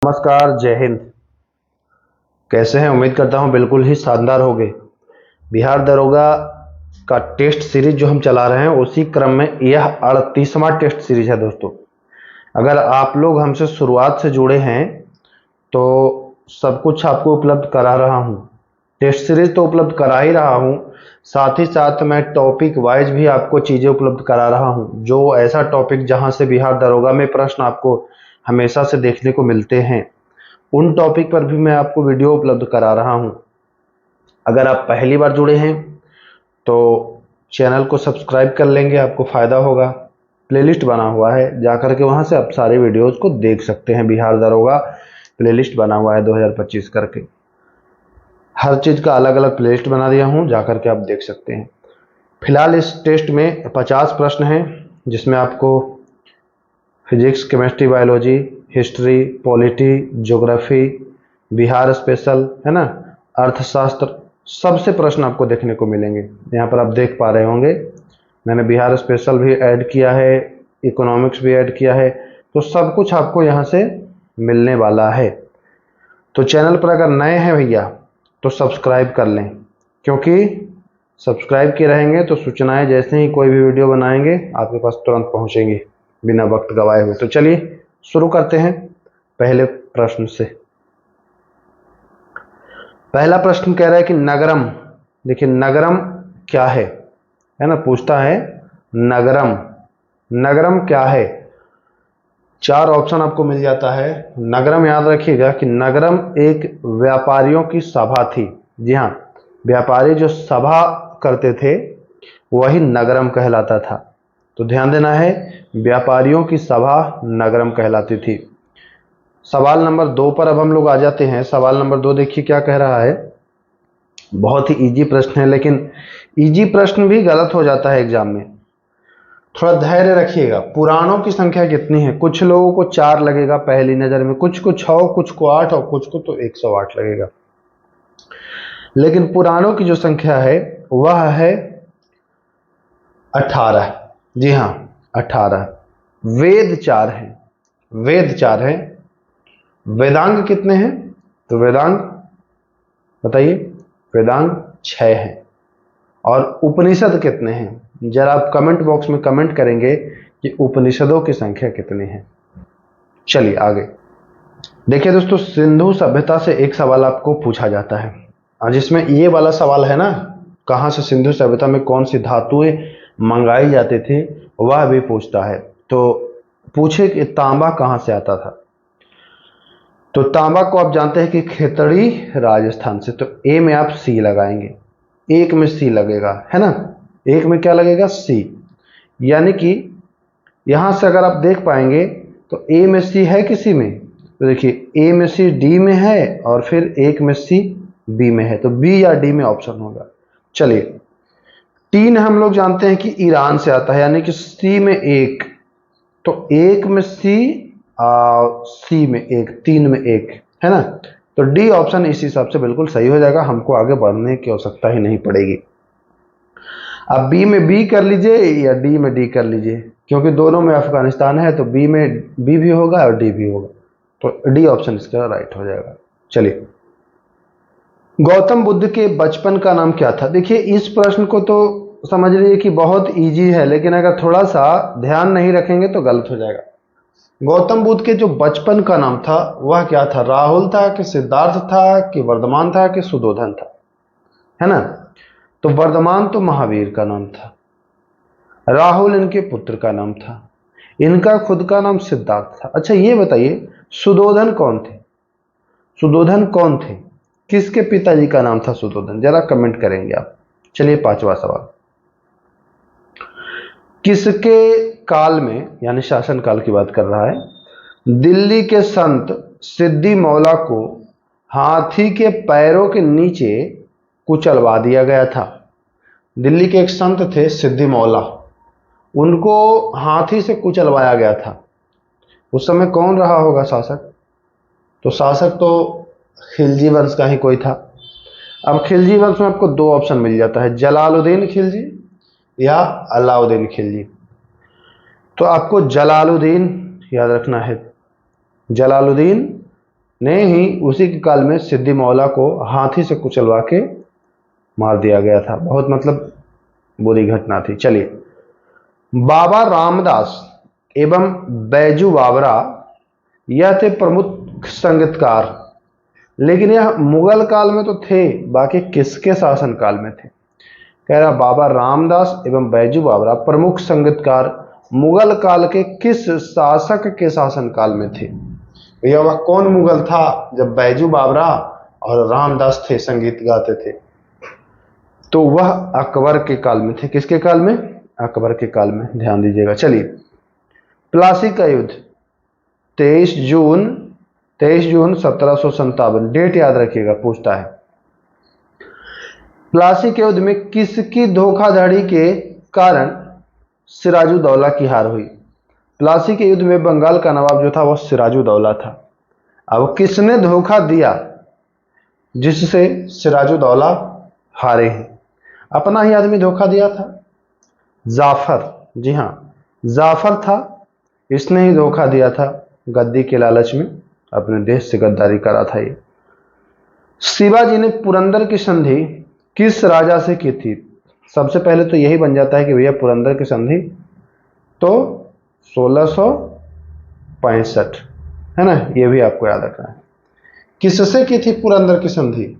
नमस्कार, जय हिंद। कैसे हैं? उम्मीद करता हूं बिल्कुल ही शानदार होंगे। बिहार दरोगा का टेस्ट सीरीज जो हम चला रहे हैं उसी क्रम में यह 38वां टेस्ट सीरीज है दोस्तों। अगर आप लोग हमसे शुरुआत से जुड़े हैं तो सब कुछ आपको उपलब्ध करा रहा हूं। टेस्ट सीरीज तो उपलब्ध करा ही रहा हूं, साथ ही साथ मैं टॉपिक वाइज भी आपको चीज़ें उपलब्ध करा रहा हूं। जो ऐसा टॉपिक जहां से बिहार दरोगा में प्रश्न आपको हमेशा से देखने को मिलते हैं, उन टॉपिक पर भी मैं आपको वीडियो उपलब्ध करा रहा हूं। अगर आप पहली बार जुड़े हैं तो चैनल को सब्सक्राइब कर लेंगे, आपको फ़ायदा होगा। प्लेलिस्ट बना हुआ है, जाकर के वहां से आप सारे वीडियोस को देख सकते हैं। बिहार दरोगा प्लेलिस्ट बना हुआ है 2025 करके। हर चीज़ का अलग अलग प्लेलिस्ट बना दिया हूं, जाकर के आप देख सकते हैं। फिलहाल इस टेस्ट में 50 प्रश्न हैं, जिसमें आपको physics, chemistry, biology, history, polity, geography, Bihar special, है ना, अर्थशास्त्र, सबसे प्रश्न आपको देखने को मिलेंगे। यहाँ पर आप देख पा रहे होंगे मैंने बिहार स्पेशल भी ऐड किया है, इकोनॉमिक्स भी ऐड किया है, तो सब कुछ आपको यहाँ से मिलने वाला है। तो चैनल पर अगर नए हैं भैया तो सब्सक्राइब कर लें, क्योंकि सब्सक्राइब किए रहेंगे तो सूचनाएं जैसे ही कोई भी वीडियो बनाएंगे आपके पास तुरंत पहुँचेंगी बिना वक्त गवाए हुए। तो चलिए शुरू करते हैं पहले प्रश्न से। पहला प्रश्न कह रहा है कि नगरम, देखिए नगरम क्या है ना, पूछता है नगरम। नगरम क्या है? 4 ऑप्शन आपको मिल जाता है। नगरम याद रखिएगा कि नगरम एक व्यापारियों की सभा थी। जी हाँ, व्यापारी जो सभा करते थे वही नगरम कहलाता था। तो ध्यान देना है, व्यापारियों की सभा नगरम कहलाती थी। सवाल नंबर 2 पर अब हम लोग आ जाते हैं। सवाल नंबर 2 देखिए क्या कह रहा है। बहुत ही इजी प्रश्न है, लेकिन इजी प्रश्न भी गलत हो जाता है एग्जाम में। थोड़ा धैर्य रखिएगा। पुराणों की संख्या कितनी है? कुछ लोगों को 4 लगेगा पहली नजर में, कुछ को 6, कुछ को 8 और कुछ को तो 108 लगेगा। लेकिन पुराणों की जो संख्या है वह है 18। जी हाँ, 18। वेद 4 हैं, वेद 4 हैं। वेदांग कितने हैं? तो वेदांग बताइए। वेदांग 6 हैं। और उपनिषद कितने हैं? जरा आप कमेंट बॉक्स में कमेंट करेंगे कि उपनिषदों की संख्या कितनी है। चलिए आगे देखिए दोस्तों, सिंधु सभ्यता से एक सवाल आपको पूछा जाता है, जिसमें ये वाला सवाल है ना, कहाँ से सिंधु सभ्यता में कौन सी धातुएं मंगाई जाती थी, वह भी पूछता है। तो पूछे कि तांबा कहाँ से आता था। तो तांबा को आप जानते हैं कि खेतड़ी राजस्थान से। तो ए में आप सी लगाएंगे, एक में सी लगेगा, है ना, एक में क्या लगेगा? सी। यानी कि यहां से अगर आप देख पाएंगे तो ए में सी है किसी में, तो देखिए ए में सी डी में है और फिर एक में सी बी में है, तो बी या डी में ऑप्शन होगा। चलिए, तीन हम लोग जानते हैं कि ईरान से आता है, यानी कि सी में एक, तो एक में सी, सी में एक, तीन में एक, है ना। तो डी ऑप्शन इस हिसाब से बिल्कुल सही हो जाएगा, हमको आगे बढ़ने की आवश्यकता ही नहीं पड़ेगी। अब बी में बी कर लीजिए या डी में डी कर लीजिए, क्योंकि दोनों में अफगानिस्तान है, तो बी में बी भी होगा और डी भी होगा, तो डी ऑप्शन इसका राइट हो जाएगा। चलिए, गौतम बुद्ध के बचपन का नाम क्या था? देखिए इस प्रश्न को तो समझ लीजिए कि बहुत इजी है, लेकिन अगर थोड़ा सा ध्यान नहीं रखेंगे तो गलत हो जाएगा। गौतम बुद्ध के जो बचपन का नाम था वह क्या था? राहुल था कि सिद्धार्थ था कि वर्धमान था कि सुदोधन था, है ना। तो वर्धमान तो महावीर का नाम था, राहुल इनके पुत्र का नाम था, इनका खुद का नाम सिद्धार्थ था। अच्छा ये बताइए, सुदोधन कौन थे? सुदोधन कौन थे? किसके पिताजी का नाम था सुदोधन? जरा कमेंट करेंगे आप। चलिए 5वां सवाल, किसके काल में, यानी शासन काल की बात कर रहा है, दिल्ली के संत सिद्धि मौला को हाथी के पैरों के नीचे कुचलवा दिया गया था? दिल्ली के एक संत थे सिद्धि मौला, उनको हाथी से कुचलवाया गया था। उस समय कौन रहा होगा शासक? तो शासक तो खिलजी वंश का ही कोई था। अब खिलजी वंश में आपको 2 ऑप्शन मिल जाता है, जलालुद्दीन खिलजी या अलाउद्दीन खिलजी। तो आपको जलालुद्दीन याद रखना है, जलालुद्दीन ने ही उसी के काल में सिद्दी मौला को हाथी से कुचलवा के मार दिया गया था। बहुत मतलब बुरी घटना थी। चलिए, बाबा रामदास एवं बैजू बावरा यह थे प्रमुख संगीतकार, लेकिन यह मुगल काल में तो थे, बाकी किसके शासन काल में थे? कह रहा बाबा रामदास एवं बैजू बावरा प्रमुख संगीतकार मुगल काल के किस शासक के शासन काल में थे? भैया वह कौन मुगल था जब बैजू बावरा और रामदास थे संगीत गाते थे? तो वह अकबर के काल में थे। किसके काल में? अकबर के काल में। ध्यान दीजिएगा। चलिए, प्लासी का युद्ध 23 जून 1757, डेट याद रखिएगा, पूछता है। प्लासी के युद्ध में किसकी धोखाधड़ी के कारण सिराजुद्दौला की हार हुई? प्लासी के युद्ध में बंगाल का नवाब जो था वह सिराजुद्दौला था। अब किसने धोखा दिया जिससे सिराजुद्दौला हारे हैं? अपना ही आदमी धोखा दिया था, जाफर। जी हाँ, जाफर था, इसने ही धोखा दिया था, गद्दी के लालच में अपने देश से गद्दारी करा था ये। शिवाजी ने पुरंदर की संधि किस राजा से की थी? सबसे पहले तो यही बन जाता है कि भैया पुरंदर की संधि तो 1665 है ना, ये भी आपको याद रखना है। किससे की थी पुरंदर की संधि?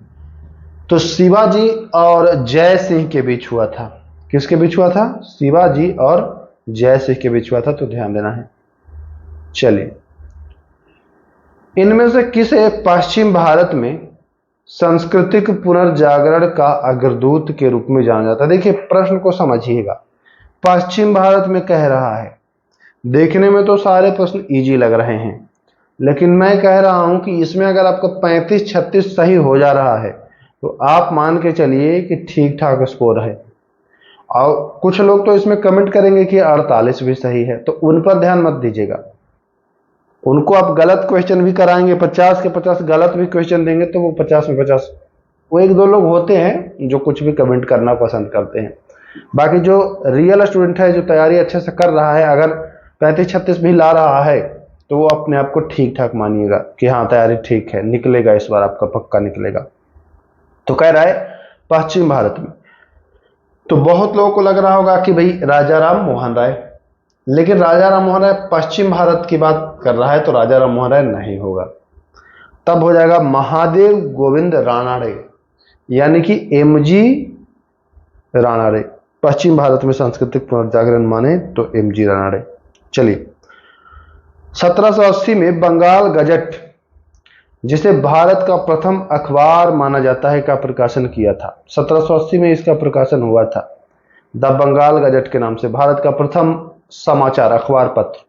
तो शिवाजी और जय सिंह के बीच हुआ था। किसके बीच हुआ था? शिवाजी और जय सिंह के बीच हुआ था, तो ध्यान देना है। चलिए, इनमें से किसे पश्चिम भारत में सांस्कृतिक पुनर्जागरण का अग्रदूत के रूप में जाना जाता है? देखिए, प्रश्न को समझिएगा। पश्चिम भारत में कह रहा है, देखने में तो सारे प्रश्न इजी लग रहे हैं, लेकिन मैं कह रहा हूं कि इसमें अगर आपका 35-36 सही हो जा रहा है तो आप मान के चलिए कि ठीक ठाक स्कोर है। और कुछ लोग तो इसमें कमेंट करेंगे कि 48 भी सही है, तो उन पर ध्यान मत दीजिएगा। उनको आप गलत क्वेश्चन भी कराएंगे, 50 के 50 गलत भी क्वेश्चन देंगे तो वो 50 में 50। वो एक दो लोग होते हैं जो कुछ भी कमेंट करना पसंद करते हैं। बाकी जो रियल स्टूडेंट है, जो तैयारी अच्छे से कर रहा है, अगर 35-36 भी ला रहा है तो वो अपने आप को ठीक ठाक मानिएगा कि हाँ तैयारी ठीक है, निकलेगा इस बार आपका, पक्का निकलेगा। तो कह रहा है पश्चिम भारत में। तो बहुत लोगों को लग रहा होगा कि भाई राजा राम मोहन राय, लेकिन राजा राम मोहन राय पश्चिम भारत की बात कर रहा है, तो राजा राम मोहन राय नहीं होगा। तब हो जाएगा महादेव गोविंद रानाडे, यानी कि एमजी रानाडे। पश्चिम भारत में सांस्कृतिक पुनर्जागरण माने तो एमजी रानाडे। चलिए, 1780 में बंगाल गजट, जिसे भारत का प्रथम अखबार माना जाता है, का प्रकाशन किया था। 1780 में इसका प्रकाशन हुआ था, द बंगाल गजट के नाम से, भारत का प्रथम समाचार अखबार पत्र।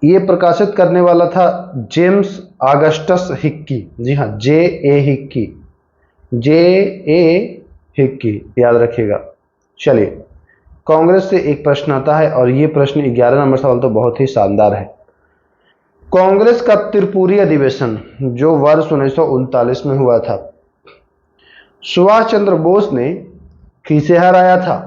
ये प्रकाशित करने वाला था जेम्स ऑगस्टस हिक्की। जी हाँ, J.A. Hickey, J.A. हिक्की, याद रखिएगा। चलिए, कांग्रेस से एक प्रश्न आता है और ये प्रश्न 11 नंबर सवाल तो बहुत ही शानदार है। कांग्रेस का त्रिपुरी अधिवेशन जो वर्ष 1939 में हुआ था, सुभाष चंद्र बोस ने किसे हराया था?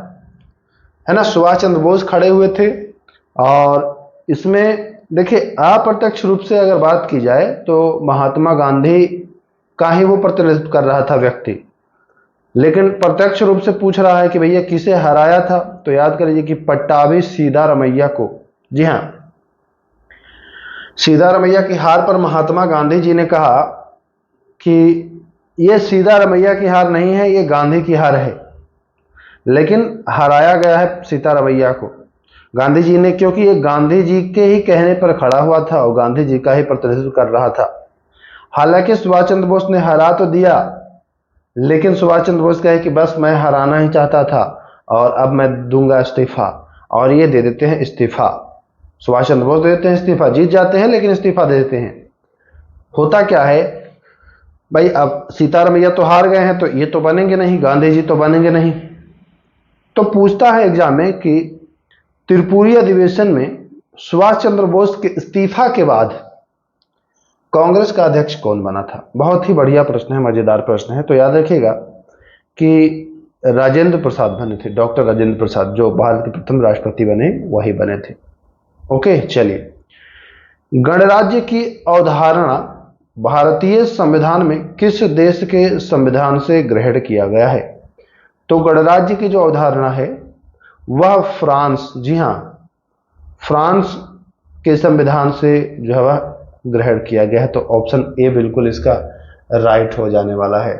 है ना, सुभाष चंद्र बोस खड़े हुए थे। और इसमें देखिए, अप्रत्यक्ष रूप से अगर बात की जाए तो महात्मा गांधी का ही वो प्रतिनिधित्व कर रहा था व्यक्ति, लेकिन प्रत्यक्ष रूप से पूछ रहा है कि भैया किसे हराया था, तो याद कर लीजिए कि पट्टाभी सीतारमैया को। जी हाँ, सीतारमैया की हार पर महात्मा गांधी जी ने कहा कि ये सीतारमैया की हार नहीं है, ये गांधी की हार है। लेकिन हराया गया है सीतारमैया को गांधी जी ने, क्योंकि ये गांधी जी के ही कहने पर खड़ा हुआ था और गांधी जी का ही प्रतिनिधित्व कर रहा था। हालांकि सुभाष चंद्र बोस ने हरा तो दिया, लेकिन सुभाष चंद्र बोस कहे कि बस मैं हराना ही चाहता था और अब मैं दूंगा इस्तीफा, और ये दे देते हैं इस्तीफा। सुभाष चंद्र बोस दे देते हैं इस्तीफा, जीत जाते हैं लेकिन इस्तीफा दे देते हैं। होता क्या है भाई, अब सीतारमैया तो हार गए हैं तो ये तो बनेंगे नहीं, गांधी जी तो बनेंगे नहीं। तो पूछता है एग्जाम में कि त्रिपुरी अधिवेशन में सुभाष चंद्र बोस के इस्तीफा के बाद कांग्रेस का अध्यक्ष कौन बना था? बहुत ही बढ़िया प्रश्न है, मजेदार प्रश्न है। तो याद रखिएगा कि राजेंद्र प्रसाद बने थे, डॉक्टर राजेंद्र प्रसाद, जो भारत के प्रथम राष्ट्रपति बने वही बने थे। ओके, चलिए, गणराज्य की अवधारणा भारतीय संविधान में किस देश के संविधान से ग्रहण किया गया है? तो गणराज्य की जो अवधारणा है वह फ्रांस, जी हां, फ्रांस के संविधान से जो है वह ग्रहण किया गया है। तो ऑप्शन ए बिल्कुल इसका राइट हो जाने वाला है।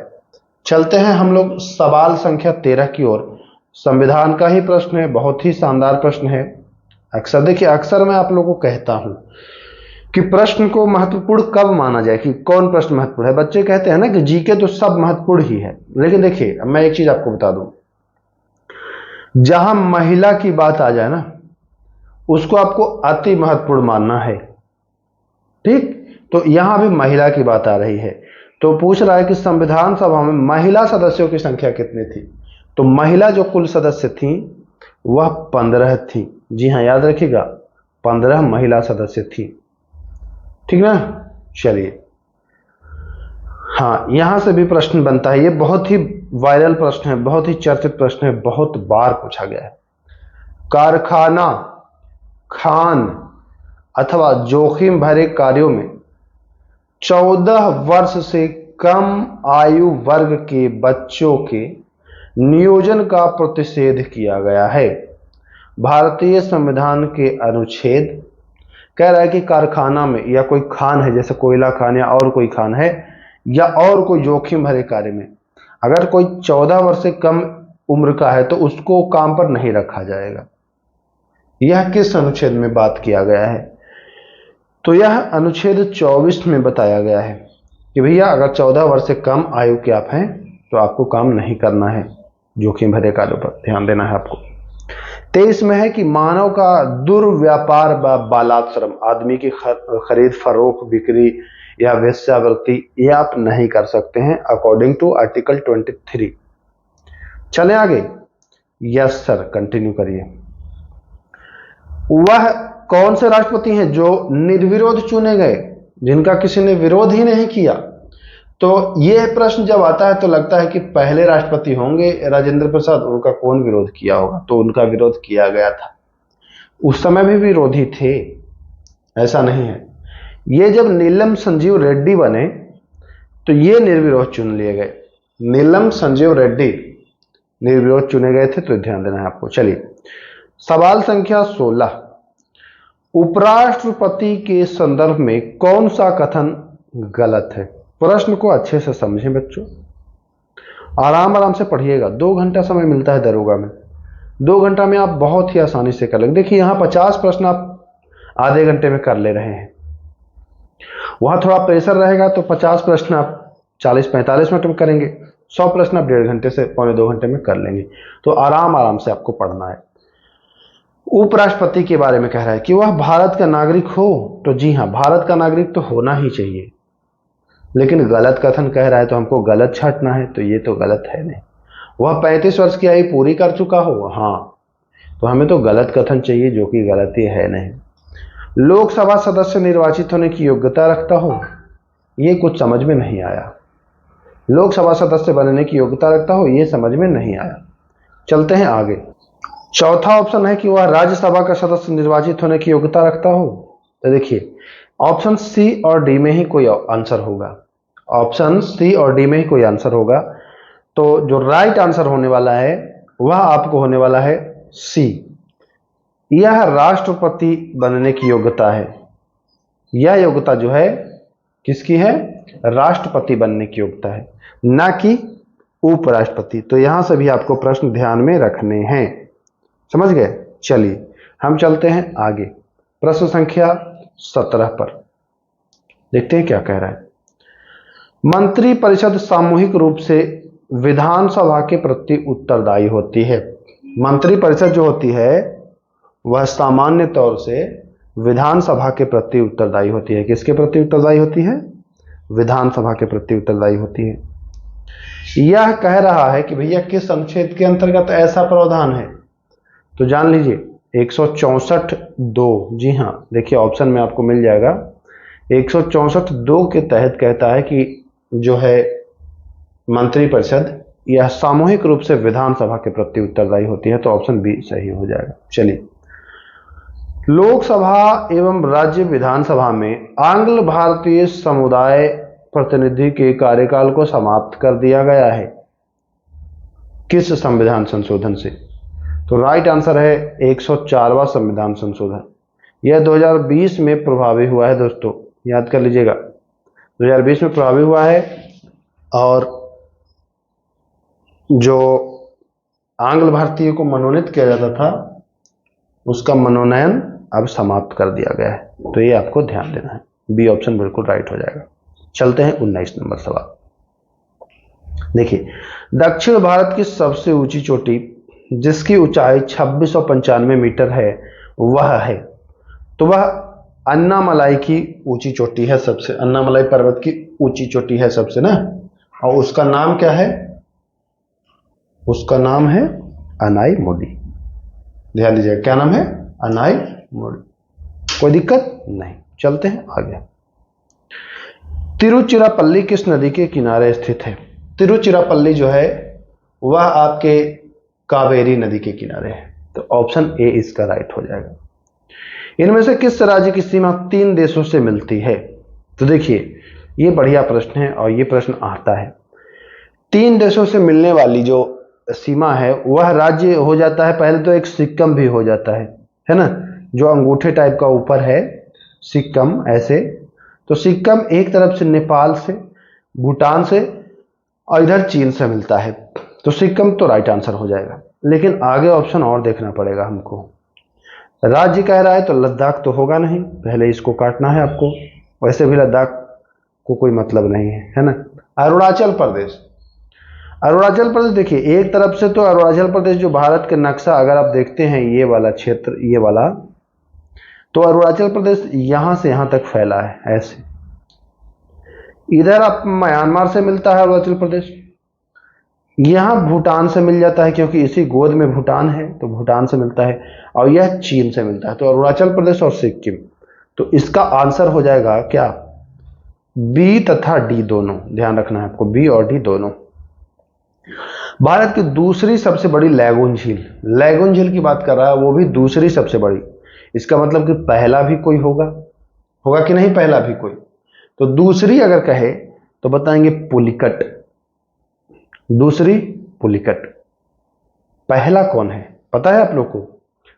चलते हैं हम लोग सवाल संख्या 13 की ओर। संविधान का ही प्रश्न है, बहुत ही शानदार प्रश्न है। अक्सर देखिए, अक्सर मैं आप लोगों को कहता हूं कि प्रश्न को महत्वपूर्ण कब माना जाए, कि कौन प्रश्न महत्वपूर्ण है। बच्चे कहते हैं ना कि जीके तो सब महत्वपूर्ण ही है, लेकिन देखिए अब मैं एक चीज आपको बता दूं, जहां महिला की बात आ जाए ना, उसको आपको अति महत्वपूर्ण मानना है। ठीक, तो यहां भी महिला की बात आ रही है, तो पूछ रहा है कि संविधान सभा में महिला सदस्यों की संख्या कितनी थी? तो महिला जो कुल सदस्य थी वह 15 थी। जी हां, याद रखिएगा, 15 महिला सदस्य थी। ठीक ना, चलिए, हाँ, यहां से भी प्रश्न बनता है। ये बहुत ही वायरल प्रश्न है, बहुत ही चर्चित प्रश्न है, बहुत बार पूछा गया है। कारखाना, खान अथवा जोखिम भरे कार्यों में 14 वर्ष से कम आयु वर्ग के बच्चों के नियोजन का प्रतिषेध किया गया है। भारतीय संविधान के अनुच्छेद कह रहा है कि कारखाना में या कोई खान है, जैसे कोयला खान या और कोई खान है, या और कोई जोखिम भरे कार्य में अगर कोई 14 वर्ष से कम उम्र का है तो उसको काम पर नहीं रखा जाएगा। यह किस अनुच्छेद में बात किया गया है? तो यह अनुच्छेद 24 में बताया गया है कि भैया अगर 14 वर्ष से कम आयु के आप हैं तो आपको काम नहीं करना है, जोखिम भरे कार्यों पर ध्यान देना है आपको। 23 में है कि मानव का दुर्व्यापार व बालाश्रम, आदमी की खरीद फरोख्त, बिक्री या वेश्यावृत्ति, ये आप नहीं कर सकते हैं अकॉर्डिंग टू आर्टिकल 23। चले आगे। यस सर, कंटिन्यू करिए। वह कौन से राष्ट्रपति हैं जो निर्विरोध चुने गए, जिनका किसी ने विरोध ही नहीं किया? तो यह प्रश्न जब आता है तो लगता है कि पहले राष्ट्रपति होंगे राजेंद्र प्रसाद, उनका कौन विरोध किया होगा? तो उनका विरोध किया गया था, उस समय भी विरोधी थे, ऐसा नहीं है। ये जब नीलम संजीव रेड्डी बने तो ये निर्विरोध चुन लिए गए। नीलम संजीव रेड्डी निर्विरोध चुने गए थे, तो ध्यान देना है आपको। चलिए, सवाल संख्या 16। उपराष्ट्रपति के संदर्भ में कौन सा कथन गलत है? प्रश्न को अच्छे से समझें बच्चों, आराम आराम से पढ़िएगा। 2 घंटा समय मिलता है दरोगा में, 2 घंटा में आप बहुत ही आसानी से कर लेंगे। देखिए, यहां 50 प्रश्न आप आधे घंटे में कर ले रहे हैं, वहां थोड़ा प्रेशर रहेगा तो 50 प्रश्न आप 40-45 मिनट में करेंगे, 100 प्रश्न आप 1.5 घंटे से 1.25-2 घंटे में कर लेंगे। तो आराम आराम से आपको पढ़ना है। उपराष्ट्रपति के बारे में कह रहा है कि वह भारत का नागरिक हो, तो जी हां, भारत का नागरिक तो होना ही चाहिए, लेकिन गलत कथन कह रहा है तो हमको गलत छांटना है, तो ये तो गलत है नहीं। वह 35 वर्ष की आयु पूरी कर चुका हो, हाँ, तो हमें तो गलत कथन चाहिए, जो कि गलती है नहीं। लोकसभा सदस्य निर्वाचित होने की योग्यता रखता हो, ये कुछ समझ में नहीं आया। लोकसभा सदस्य बनने की योग्यता रखता हो, ये समझ में नहीं आया। चलते हैं आगे। चौथा ऑप्शन है कि वह राज्यसभा का सदस्य निर्वाचित होने की योग्यता रखता हो। तो देखिए, ऑप्शन सी और डी में ही कोई आंसर होगा, ऑप्शन सी और डी में ही कोई आंसर होगा। तो जो राइट आंसर होने वाला है वह आपको होने वाला है सी। यह राष्ट्रपति बनने की योग्यता है, यह योग्यता जो है किसकी है? राष्ट्रपति बनने की योग्यता है, ना कि उपराष्ट्रपति। तो यहां से भी आपको प्रश्न ध्यान में रखने हैं, समझ गए? चलिए, हम चलते हैं आगे प्रश्न संख्या 17 पर, देखते हैं क्या कह रहा है। मंत्रिपरिषद सामूहिक रूप से विधानसभा के प्रति उत्तरदायी होती है। मंत्रिपरिषद जो होती है वह सामान्य तौर से विधानसभा के प्रति उत्तरदायी होती है। किसके प्रति उत्तरदायी होती है? विधानसभा के प्रति उत्तरदायी होती है। यह कह रहा है कि भैया किस अनुच्छेद के अंतर्गत ऐसा प्रावधान है? तो जान लीजिए, 164(2), जी हाँ, देखिए ऑप्शन में आपको मिल जाएगा। 164(2) के तहत कहता है कि जो है मंत्रिपरिषद यह सामूहिक रूप से विधानसभा के प्रति उत्तरदायी होती है। तो ऑप्शन बी सही हो जाएगा। चलिए, लोकसभा एवं राज्य विधानसभा में आंग्ल भारतीय समुदाय प्रतिनिधि के कार्यकाल को समाप्त कर दिया गया है। किस संविधान संशोधन से? तो राइट आंसर है 104वां संविधान संशोधन। यह 2020 में प्रभावी हुआ है दोस्तों, याद कर लीजिएगा, 2020 में प्रभावी हुआ है। और जो आंग्ल भारतीय को मनोनीत किया जाता था उसका मनोनयन अब समाप्त कर दिया गया है, तो ये आपको ध्यान देना है। बी ऑप्शन बिल्कुल राइट हो जाएगा। चलते हैं 19 नंबर सवाल। देखिए, दक्षिण भारत की सबसे ऊंची चोटी जिसकी ऊंचाई 2695 मीटर है वह है, तो वह अन्नामलाई की ऊंची चोटी है सबसे, अन्नामलाई पर्वत की ऊंची चोटी है सबसे ना, और उसका नाम क्या है? उसका नाम है अनाईमुडी। ध्यान दीजिएगा, क्या नाम है? अनाईमुडी। कोई दिक्कत नहीं। चलते हैं आगे। तिरुचिरापल्ली किस नदी के किनारे स्थित है? तिरुचिरापल्ली जो है वह आपके कावेरी नदी के किनारे है, तो ऑप्शन ए इसका राइट हो जाएगा। इनमें से किस राज्य की सीमा 3 देशों से मिलती है? तो देखिए, ये बढ़िया प्रश्न है और ये प्रश्न आता है। 3 देशों से मिलने वाली जो सीमा है वह राज्य हो जाता है, पहले तो एक सिक्किम भी हो जाता है ना, जो अंगूठे टाइप का ऊपर है सिक्किम ऐसे, तो सिक्किम एक तरफ से नेपाल से, भूटान से और इधर चीन से मिलता है, तो सिक्किम तो राइट आंसर हो जाएगा। लेकिन आगे ऑप्शन और देखना पड़ेगा हमको। राज्य कह रहा है तो लद्दाख तो होगा नहीं, पहले इसको काटना है आपको, वैसे भी लद्दाख को कोई मतलब नहीं है ना। अरुणाचल प्रदेश, अरुणाचल प्रदेश देखिए, एक तरफ से तो अरुणाचल प्रदेश जो भारत के नक्शा अगर आप देखते हैं ये वाला क्षेत्र, ये वाला, तो अरुणाचल प्रदेश यहां से यहां तक फैला है ऐसे। इधर आप म्यांमार से मिलता है अरुणाचल प्रदेश, यहां भूटान से मिल जाता है क्योंकि इसी गोद में भूटान है, तो भूटान से मिलता है, और यह चीन से मिलता है, तो अरुणाचल प्रदेश और सिक्किम। तो इसका आंसर हो जाएगा क्या? बी तथा डी दोनों, ध्यान रखना है आपको, बी और डी दोनों। भारत की दूसरी सबसे बड़ी लैगून झील, लैगून झील की बात कर रहा है, वो भी दूसरी सबसे बड़ी, इसका मतलब कि पहला भी कोई होगा, होगा कि नहीं पहला भी कोई? तो दूसरी अगर कहे तो बताएंगे पुलिकट, दूसरी पुलिकट। पहला कौन है पता है आप लोग को?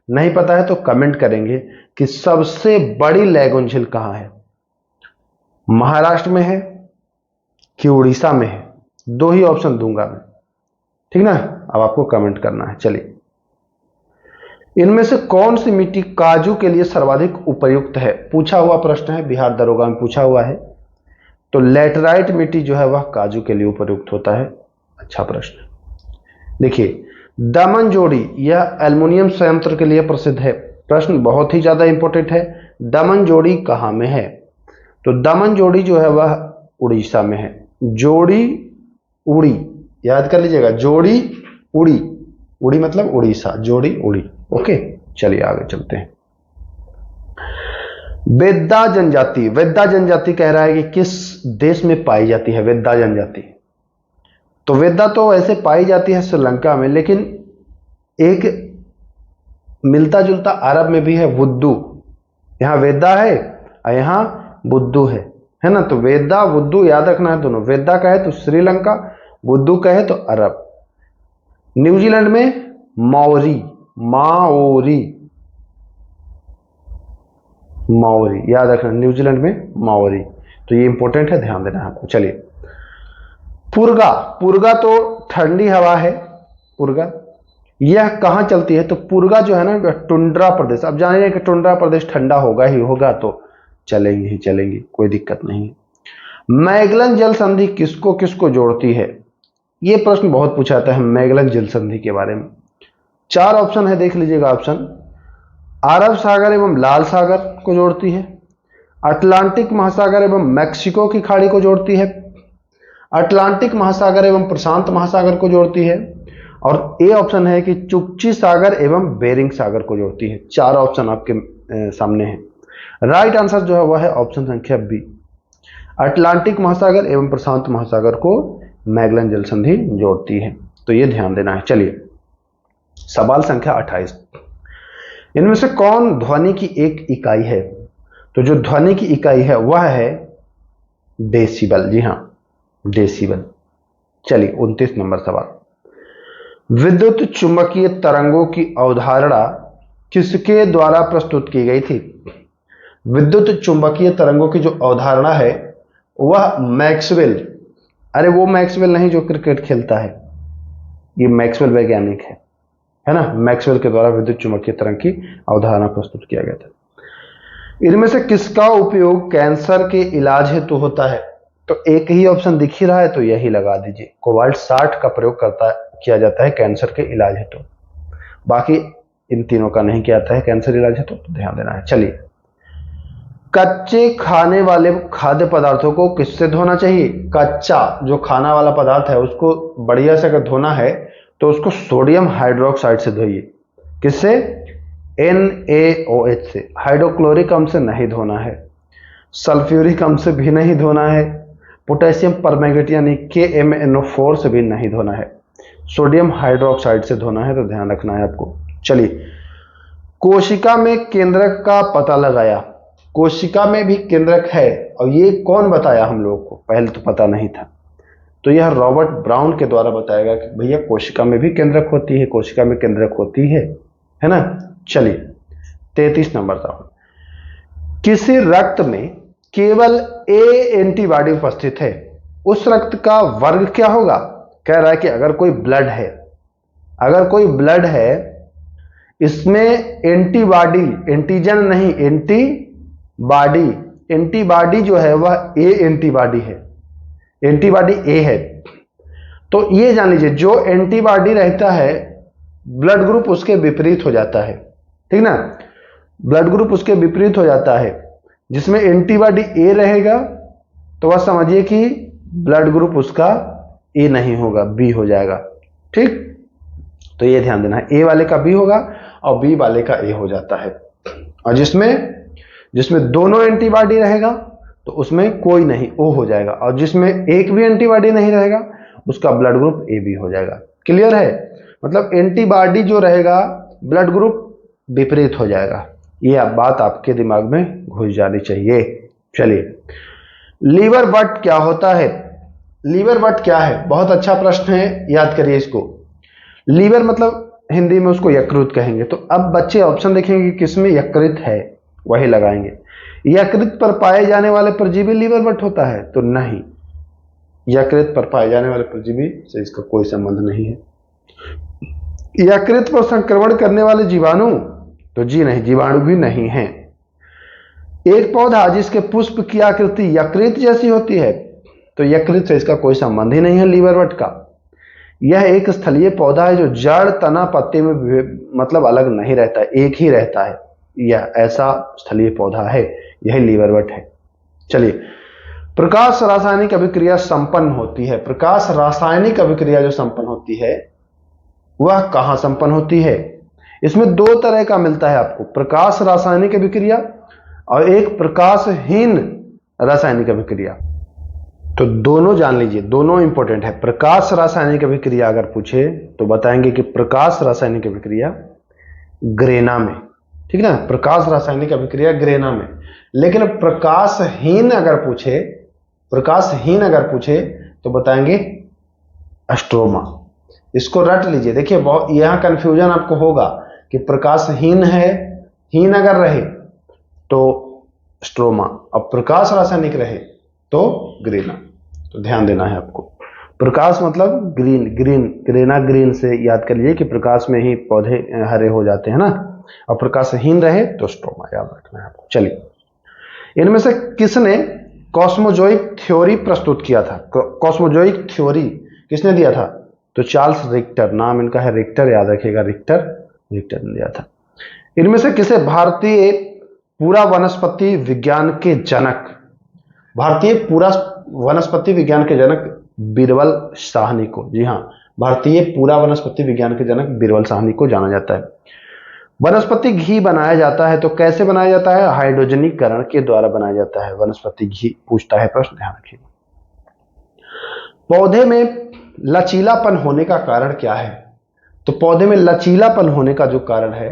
नहीं पता है तो कमेंट करेंगे कि सबसे बड़ी लैगून झील कहां है, महाराष्ट्र में है कि उड़ीसा में है? 2 ही ऑप्शन दूंगा मैं, ठीक ना। अब आपको कमेंट करना है। चलिए, इनमें से कौन सी मिट्टी काजू के लिए सर्वाधिक उपयुक्त है? पूछा हुआ प्रश्न है, बिहार दरोगा में पूछा हुआ है। तो लेटराइट मिट्टी जो है वह काजू के लिए उपयुक्त होता है। अच्छा प्रश्न। देखिए, दमन जोड़ी यह एल्युमिनियम संयंत्र के लिए प्रसिद्ध है। प्रश्न बहुत ही ज्यादा इंपॉर्टेंट है। दमन जोड़ी कहां में है? तो दमन जोड़ी जो है वह उड़ीसा में है। जोड़ी उड़ी, याद कर लीजिएगा, जोड़ी उड़ी, उड़ी मतलब उड़ीसा, जोड़ी उड़ी। ओके, चलिए आगे चलते हैं। वेद्दा जनजाति, वेद्दा जनजाति कह रहा है कि किस देश में पाई जाती है वेद्दा जनजाति? तो वेद्दा तो ऐसे पाई जाती है श्रीलंका में, लेकिन एक मिलता जुलता अरब में भी है, वुद्दू। यहां वेद्दा है और यहां बुद्धू है ना। तो वेद्दा वुद्दू याद रखना है दोनों। वेद्दा का है तो श्रीलंका, बुद्धू का है तो अरब। न्यूजीलैंड में माओरी, माओरी, माओरी याद रखना, न्यूजीलैंड में माओरी। तो ये इंपॉर्टेंट है, ध्यान देना है आपको। चलिए, पुर्गा, पुर्गा तो ठंडी हवा है पुर्गा, यह कहां चलती है? तो पुर्गा जो है ना टुंड्रा प्रदेश, अब जानिए कि टुंड्रा प्रदेश ठंडा होगा ही होगा, तो चलेंगे ही चलेंगे, कोई दिक्कत नहीं। मैगलन जल संधि किसको किसको जोड़ती है? यह प्रश्न बहुत पूछा जाता है मैगलन जल संधि के बारे में। 4 ऑप्शन है, देख लीजिएगा ऑप्शन। अरब सागर एवं लाल सागर को जोड़ती है, अटलांटिक महासागर एवं मैक्सिको की खाड़ी को जोड़ती है, अटलांटिक महासागर एवं प्रशांत महासागर को जोड़ती है, और ए ऑप्शन है कि चुक्ची सागर एवं बेरिंग सागर को जोड़ती है। 4 ऑप्शन आपके सामने है। राइट आंसर जो है वह है ऑप्शन संख्या बी, अटलांटिक महासागर एवं प्रशांत महासागर को मैगलन जल संधि जोड़ती है, तो ये ध्यान देना है। चलिए, सवाल संख्या 28। इनमें से कौन ध्वनि की एक इकाई है? तो जो ध्वनि की इकाई है वह है डेसिबल। जी हां, डेसिबल। चलिए 29 नंबर सवाल। विद्युत चुंबकीय तरंगों की अवधारणा किसके द्वारा प्रस्तुत की गई थी? विद्युत चुंबकीय तरंगों की जो अवधारणा है वह मैक्सवेल, अरे वो मैक्सवेल नहीं जो क्रिकेट खेलता है, ये मैक्सवेल वैज्ञानिक है ना, मैक्सवेल के द्वारा विद्युत चुंबकीय तरंग की अवधारणा प्रस्तुत किया गया था। इनमें से किसका उपयोग कैंसर के इलाज हेतु होता है? तो एक ही ऑप्शन दिख ही रहा है तो यही लगा दीजिए, कोबाल्ट 60 का प्रयोग किया जाता है कैंसर के इलाज हेतु। बाकी इन तीनों का नहीं किया जाता है कैंसर इलाज हेतु, तो ध्यान देना है। चलिए, कच्चे खाने वाले खाद्य पदार्थों को किससे धोना चाहिए? कच्चा जो खाना वाला पदार्थ है उसको बढ़िया से अगर धोना है तो उसको सोडियम हाइड्रोक्साइड से धोइए। किससे? NaOH से। हाइड्रोक्लोरिक अम्ल से नहीं धोना है, सल्फ्यूरिक अम्ल से भी नहीं धोना है, पोटेशियम परमैंगनेट यानी KMnO4 से भी नहीं धोना है, सोडियम हाइड्रोक्साइड से धोना है, तो ध्यान रखना है आपको। चलिए, कोशिका में केंद्रक का पता लगाया। कोशिका में भी केंद्रक है और ये कौन बताया हम लोगों को? पहले तो पता नहीं था, तो यह रॉबर्ट ब्राउन के द्वारा बताया गया कि भैया कोशिका में भी केंद्रक होती है, कोशिका में केंद्रक होती है ना। चलिए 33 नंबर सवाल। किसी रक्त में केवल ए एंटीबॉडी उपस्थित है, उस रक्त का वर्ग क्या होगा? कह रहा है कि अगर कोई ब्लड है इसमें एंटीबॉडी, एंटीजन नहीं एंटीबॉडी, एंटीबॉडी जो है वह ए एंटीबॉडी है, एंटीबॉडी ए है। तो ये जान लीजिए जो एंटीबॉडी रहता है ब्लड ग्रुप उसके विपरीत हो जाता है, ठीक ना, ब्लड ग्रुप उसके विपरीत हो जाता है। जिसमें एंटीबॉडी ए रहेगा तो वह समझिए कि ब्लड ग्रुप उसका ए नहीं होगा, बी हो जाएगा, ठीक। तो ये ध्यान देना है, ए वाले का बी होगा और बी वाले का ए हो जाता है। और जिसमें दोनों एंटीबॉडी रहेगा तो उसमें कोई नहीं, ओ हो जाएगा। और जिसमें एक भी एंटीबॉडी नहीं रहेगा उसका ब्लड ग्रुप ए बी हो जाएगा। क्लियर है? मतलब एंटीबॉडी जो रहेगा ब्लड ग्रुप विपरीत हो जाएगा। यह बात आपके दिमाग में घुस जानी चाहिए। चलिए, लीवर बट क्या होता है? लीवर बट क्या है? बहुत अच्छा प्रश्न है, याद करिए इसको। लीवर मतलब हिंदी में उसको यकृत कहेंगे। तो अब बच्चे ऑप्शन देखेंगे कि किसमें यकृत है, वही लगाएंगे। यकृत पर पाए जाने वाले परजीवी लीवर बट होता है? तो नहीं, यकृत पर पाए जाने वाले परजीवी से इसका कोई संबंध नहीं है। यकृत पर संक्रमण करने वाले जीवाणु? तो जी नहीं, जीवाणु भी नहीं है। एक पौधा जिसके पुष्प की आकृति यकृत जैसी होती है, तो यकृत से इसका कोई संबंध ही नहीं है लीवर बट का। यह एक स्थलीय पौधा है जो जड़ तना पत्ते में मतलब अलग नहीं रहता है, एक ही रहता है। यह ऐसा स्थलीय पौधा है, यही लीवर बट है। चलिए, प्रकाश रासायनिक अभिक्रिया संपन्न होती है। प्रकाश रासायनिक अभिक्रिया जो संपन्न होती है वह कहां संपन्न होती है? इसमें दो तरह का मिलता है आपको, प्रकाश रासायनिक अभिक्रिया और एक प्रकाशहीन रासायनिक अभिक्रिया। तो दोनों जान लीजिए, दोनों इंपॉर्टेंट है। प्रकाश रासायनिक अभिक्रिया अगर पूछे तो बताएंगे कि प्रकाश रासायनिक अभिक्रिया ग्रेना में, ठीक ना, प्रकाश रासायनिक अभिक्रिया ग्रेना में। लेकिन प्रकाशहीन अगर पूछे तो बताएंगे स्ट्रोमा। इसको रट लीजिए। देखिए बहुत यहां कंफ्यूजन आपको होगा कि प्रकाशहीन है, हीन अगर रहे तो स्ट्रोमा और प्रकाश रासायनिक रहे तो ग्रेना। तो ध्यान देना है आपको। प्रकाश मतलब ग्रेना ग्रीन से याद कर लीजिए कि प्रकाश में ही पौधे हरे हो जाते हैं ना, और प्रकाशहीन रहे तो स्ट्रोमा, याद रखना है आपको। चलिए, इनमें से किसने कॉस्मोजोइक थ्योरी प्रस्तुत किया था? कॉस्मोजोइक थ्योरी किसने दिया था? तो चार्ल्स रिक्टर, नाम इनका है रिक्टर, याद रखिएगा, रिक्टर ने दिया था। इनमें से किसे भारतीय पूरा वनस्पति विज्ञान के जनक, भारतीय पूरा वनस्पति विज्ञान के जनक बीरबल साहनी को, जी हां, भारतीय पूरा वनस्पति विज्ञान के जनक बीरबल साहनी को जाना जाता है। वनस्पति घी बनाया जाता है तो कैसे बनाया जाता है? हाइड्रोजनीकरण के द्वारा बनाया जाता है वनस्पति घी। पूछता है प्रश्न, ध्यान रखिएगा। पौधे में लचीलापन होने का कारण क्या है? तो पौधे में लचीलापन होने का जो कारण है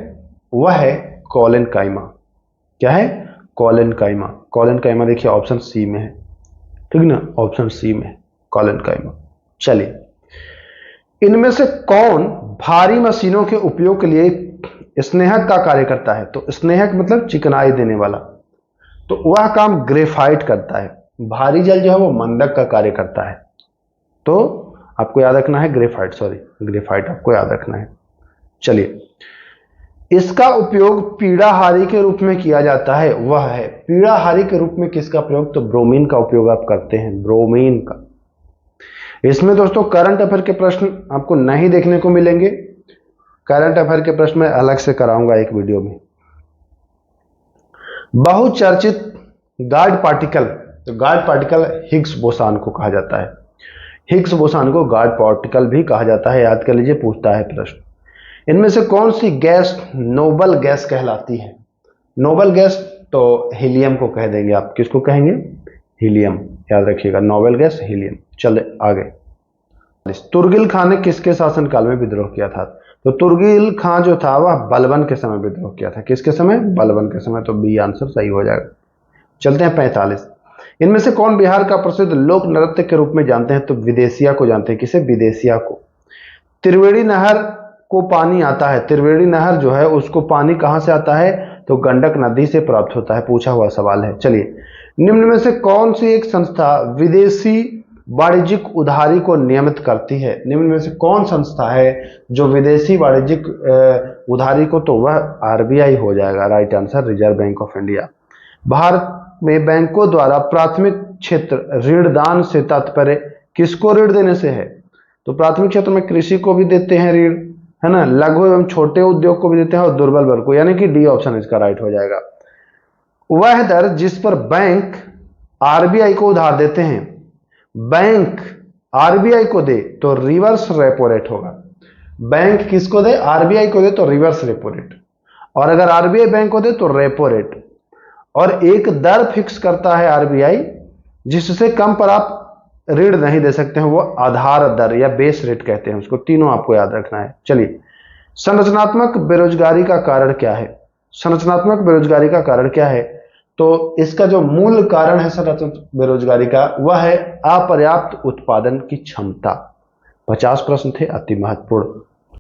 वह है कोलेनकाइमा। क्या है? कोलेनकाइमा। कोलेनकाइमा देखिए ऑप्शन सी में है, ठीक ना, ऑप्शन सी में कोलेनकाइमा। चलिए, इनमें से कौन भारी मशीनों के उपयोग के लिए स्नेहक का कार्य करता है? तो स्नेहक मतलब चिकनाई देने वाला, तो वह काम ग्रेफाइट करता है। भारी जल जो है वो मंदक का कार्य करता है, तो आपको याद रखना है ग्रेफाइट, सॉरी ग्रेफाइट आपको याद रखना है। चलिए, इसका उपयोग पीड़ाहारी के रूप में किया जाता है, वह है पीड़ाहारी के रूप में किसका प्रयोग? तो ब्रोमीन का उपयोग आप करते हैं, ब्रोमीन का। इसमें दोस्तों करंट अफेयर के प्रश्न आपको नहीं देखने को मिलेंगे, करंट अफेयर के प्रश्न मैं अलग से कराऊंगा एक वीडियो में। बहुचर्चित गार्ड पार्टिकल, तो गार्ड पार्टिकल हिग्स बोसान को कहा जाता है, हिग्स बोसान को गार्ड पार्टिकल भी कहा जाता है, याद कर लीजिए, पूछता है प्रश्न। इनमें से कौन सी गैस नोबल गैस कहलाती है? नोबल गैस तो हीलियम को कह देंगे आप, किसको कहेंगे? हीलियम, याद रखिएगा, नोबल गैस हीलियम। चले आगे। तुर्गिल खान ने किसके शासनकाल में विद्रोह किया था? तो तुर्गिल खान जो था वह बलबन के समय विद्रोह किया था। किसके समय? बलबन के समय, तो बी आंसर सही हो जाएगा। चलते हैं 45। इनमें से कौन बिहार का प्रसिद्ध लोक नृत्य के रूप में जानते हैं? तो विदेशिया को जानते हैं। किसे? विदेशिया को। त्रिवेणी नहर को पानी आता है, त्रिवेणी नहर जो है उसको पानी कहां से आता है? तो गंडक नदी से प्राप्त होता है, पूछा हुआ सवाल है। चलिए, निम्न में से कौन सी एक संस्था विदेशी वाणिज्यिक उधारी को नियमित करती है? निम्न में से कौन संस्था है जो विदेशी वाणिज्यिक उधारी को? तो वह आरबीआई हो जाएगा, right answer, reserve bank of India. Bharat में बैंकों द्वारा प्राथमिक क्षेत्र ऋणदान से तात्पर्य किसको ऋण देने से है? तो प्राथमिक क्षेत्र में कृषि को भी देते हैं ऋण, है ना, लघु एवं छोटे उद्योग को भी देते हैं और दुर्बल वर्ग को, यानी कि डी ऑप्शन इसका राइट हो जाएगा। वह दर जिस पर बैंक आरबीआई को उधार देते हैं, बैंक आरबीआई को दे तो रिवर्स रेपो रेट होगा। बैंक किसको दे? आरबीआई को दे तो रिवर्स रेपो रेट, और अगर आरबीआई बैंक को दे तो रेपो रेट। और एक दर फिक्स करता है आरबीआई जिससे कम पर आप ऋण नहीं दे सकते हैं, वो आधार दर या बेस रेट कहते हैं उसको। तीनों आपको याद रखना है। चलिए, संरचनात्मक बेरोजगारी का कारण क्या है? संरचनात्मक बेरोजगारी का कारण क्या है? तो इसका जो मूल कारण है संरचनात्मक बेरोजगारी का, वह है अपर्याप्त उत्पादन की क्षमता। 50 प्रश्न थे, अति महत्वपूर्ण।